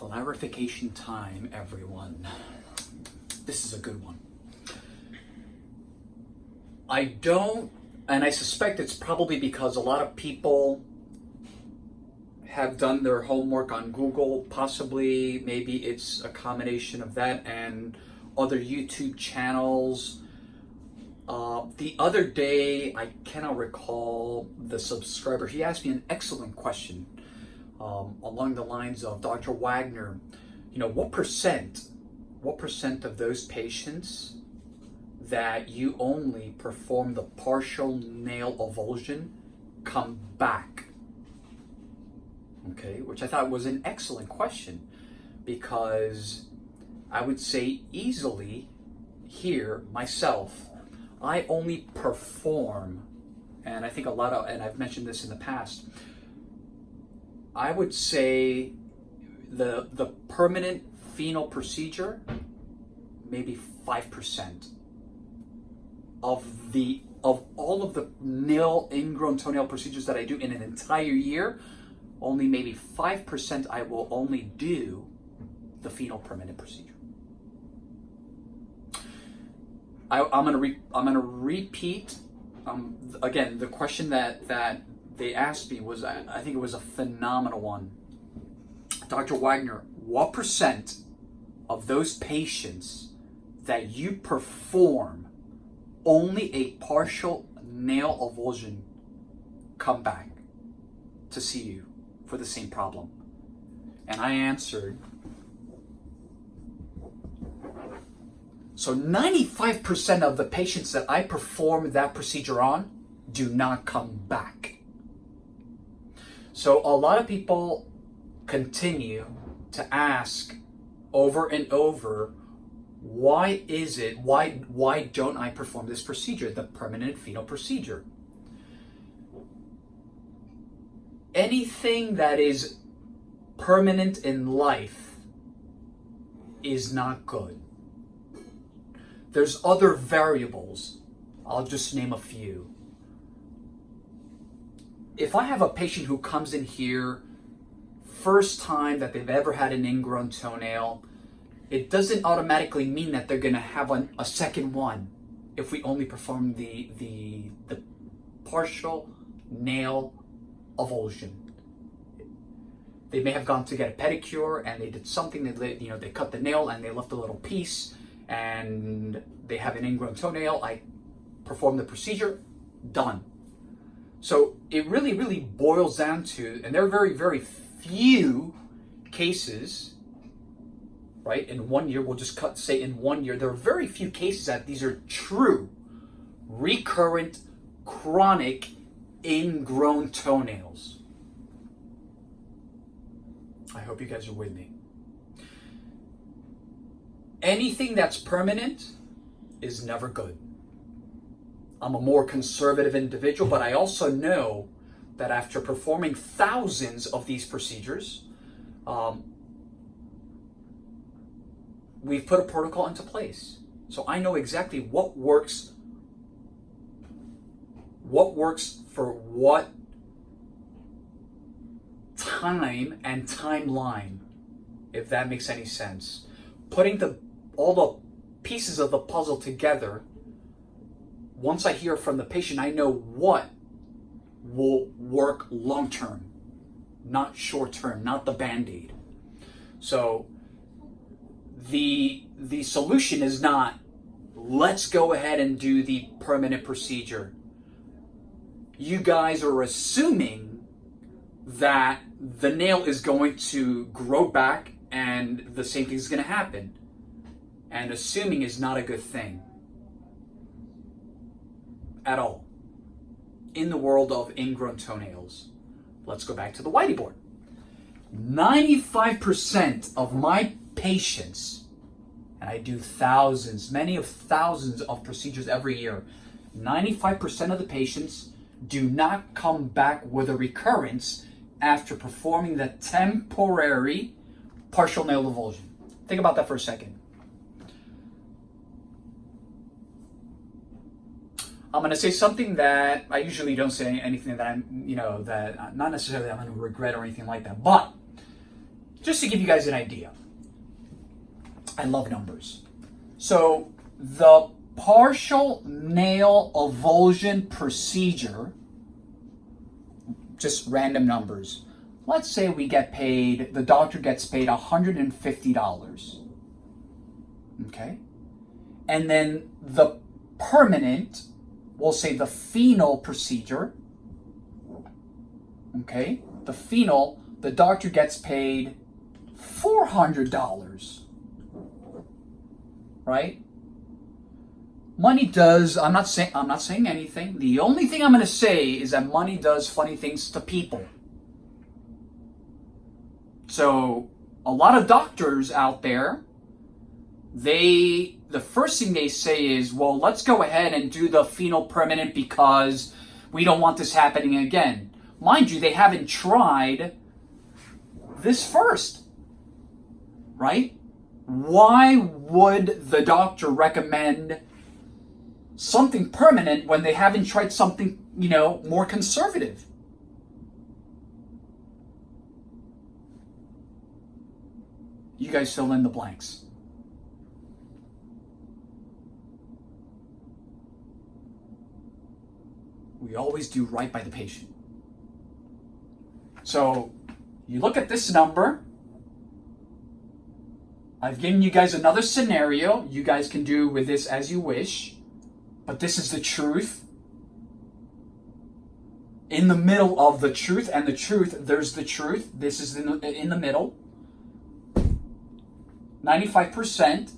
Clarification time, everyone. This is a good one. I don't, and I suspect it's probably because a lot of people have done their homework on Google, possibly, maybe it's a combination of that and other YouTube channels. The other day, I cannot recall the subscriber, he asked me an excellent question along the lines of, Dr. Wagner, you know, what percent of those patients that you only perform the partial nail avulsion come back? Okay, which I thought was an excellent question, because I would say easily here myself, I only perform, and I think and I've mentioned this in the past, I would say the permanent penile procedure, maybe 5% of all of the ingrown toenail procedures that I do in an entire year. Only maybe 5% I will only do the penile permanent procedure. I'm gonna repeat again the question that they asked me was, I think it was a phenomenal one. Dr. Wagner, what percent of those patients that you perform only a partial nail avulsion come back to see you for the same problem? And I answered, so 95% of the patients that I perform that procedure on do not come back. So a lot of people continue to ask over and over, why don't I perform this procedure, the permanent penile procedure? Anything that is permanent in life is not good. There's other variables. I'll just name a few. If I have a patient who comes in here, first time that they've ever had an ingrown toenail, it doesn't automatically mean that they're going to have a second one if we only perform the partial nail avulsion. They may have gone to get a pedicure and they did something, they cut the nail and they left a little piece and they have an ingrown toenail. I perform the procedure, done. So it really, really boils down to, and there are very, very few cases, right? In 1 year, we'll just say in 1 year, there are very few cases that these are true, recurrent, chronic, ingrown toenails. I hope you guys are with me. Anything that's permanent is never good. I'm a more conservative individual, but I also know that after performing thousands of these procedures, we've put a protocol into place. So I know exactly what works for what time and timeline, if that makes any sense. Putting all the pieces of the puzzle together, once I hear from the patient, I know what will work long term, not short term, not the Band-Aid. So the solution is not, let's go ahead and do the permanent procedure. You guys are assuming that the nail is going to grow back and the same thing is going to happen. And assuming is not a good thing at all in the world of ingrown toenails. Let's go back to the whiteboard. 95% of my patients, and I do many of thousands of procedures every year, 95% of the patients do not come back with a recurrence after performing the temporary partial nail avulsion. Think about that for a second. I'm going to say something that I usually don't say, anything that I'm, that not necessarily I'm going to regret or anything like that. But just to give you guys an idea. I love numbers. So the partial nail avulsion procedure, just random numbers. Let's say we get paid, the doctor gets paid $150. Okay? And then the permanent, we'll say the penal procedure. Okay? The penal, the doctor gets paid $400. Right? Money does, I'm not saying anything. The only thing I'm going to say is that money does funny things to people. So, a lot of doctors out there, the first thing they say is, well, let's go ahead and do the penal permanent because we don't want this happening again. Mind you, they haven't tried this first, right? Why would the doctor recommend something permanent when they haven't tried something, more conservative? You guys fill in the blanks. We always do right by the patient. So, you look at this number. I've given you guys another scenario. You guys can do with this as you wish. But this is the truth. In the middle of the truth and the truth, there's the truth. This is in the middle. 95%.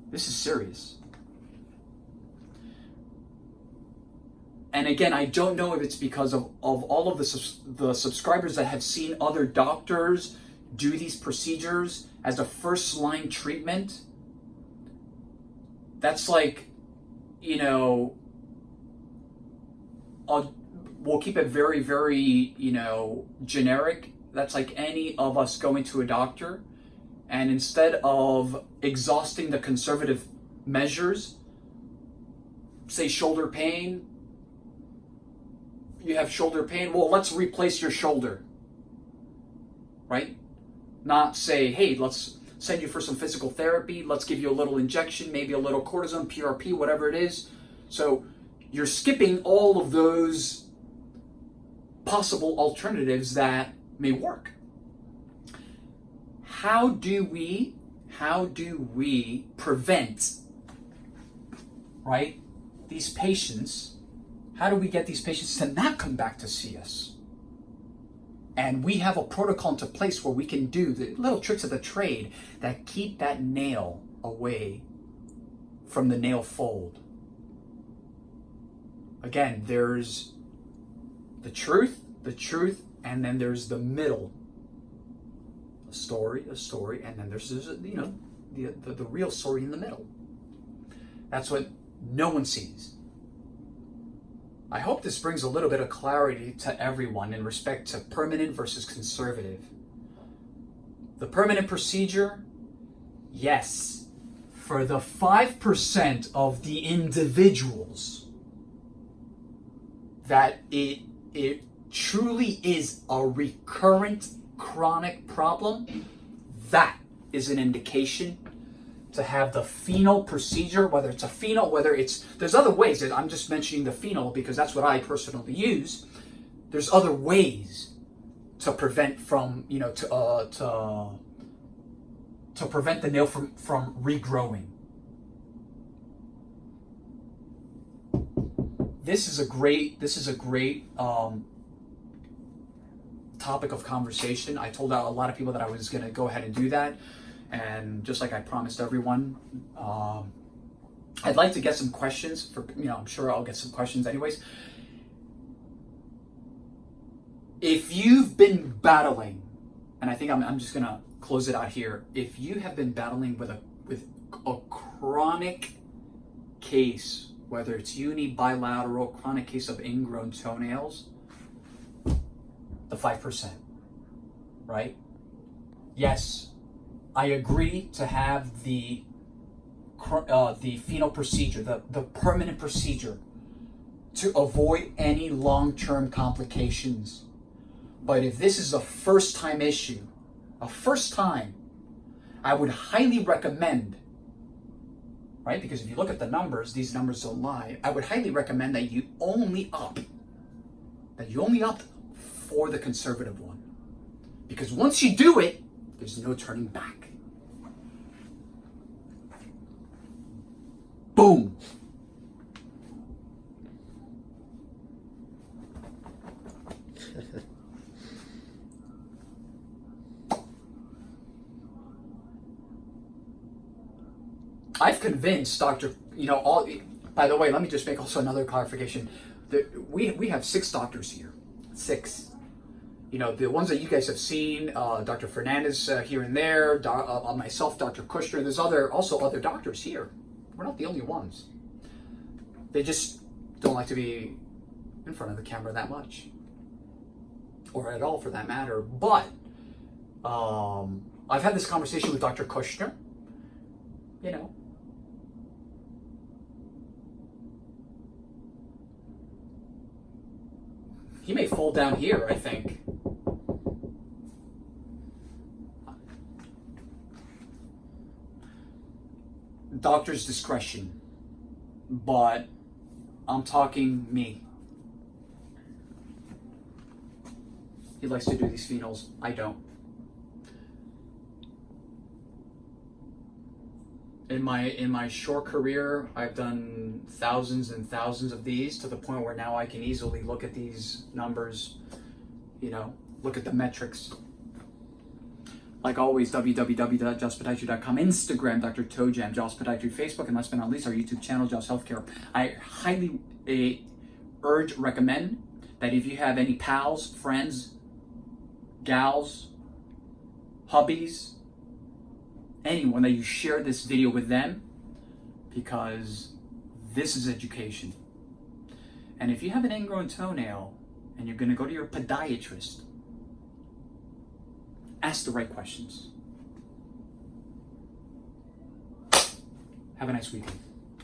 This is serious. And again, I don't know if it's because of all of the subscribers that have seen other doctors do these procedures as a first-line treatment. That's like, we'll keep it very, very, generic. That's like any of us going to a doctor, and instead of exhausting the conservative measures, say shoulder pain, you have shoulder pain, well, let's replace your shoulder, right? Not say, hey, let's send you for some physical therapy, let's give you a little injection, maybe a little cortisone, PRP, whatever it is. So you're skipping all of those possible alternatives that may work. How do we prevent, right, these patients? How do we get these patients to not come back to see us? And we have a protocol into place where we can do the little tricks of the trade that keep that nail away from the nail fold. Again, there's the truth, and then there's the middle. A story, and then there's the real story in the middle. That's what no one sees. I hope this brings a little bit of clarity to everyone in respect to permanent versus conservative. The permanent procedure, yes, for the 5% of the individuals that it truly is a recurrent chronic problem, that is an indication to have the penal procedure, whether it's a penal, there's other ways. I'm just mentioning the penal because that's what I personally use. There's other ways to prevent from, to prevent the nail from regrowing. This is a great topic of conversation. I told out a lot of people that I was going to go ahead and do that. And just like I promised everyone, I'd like to get some questions I'm sure I'll get some questions anyways. If you've been battling, and I think I'm just gonna close it out here. If you have been battling with a chronic case, whether it's bilateral, chronic case of ingrown toenails, the 5%, right? Yes. I agree to have the penal procedure, the permanent procedure, to avoid any long-term complications. But if this is a first time issue, I would highly recommend, right? Because if you look at the numbers, these numbers don't lie. I would highly recommend that you only opt for the conservative one. Because once you do it, there's no turning back. Boom. I've convinced Dr. By the way, let me just make also another clarification. We have 6 doctors here. 6. The ones that you guys have seen, Dr. Fernandez here and there, myself, Dr. Kushner. There's also other doctors here. We're not the only ones. They just don't like to be in front of the camera that much, or at all for that matter. But I've had this conversation with Dr. Kushner. He may fall down here, I think. Doctor's discretion, but I'm talking me. He likes to do these phenols. I don't. In my short career, I've done thousands and thousands of these, to the point where now I can easily look at these numbers, look at the metrics. Like always, www.jospodiatry.com, Instagram, Dr. Tojam, Joss Podiatry, Facebook, and last but not least, our YouTube channel, Joss Healthcare. I highly recommend that if you have any pals, friends, gals, hubbies, anyone, that you share this video with them, because this is education. And if you have an ingrown toenail and you're going to go to your podiatrist, ask the right questions. Have a nice weekend.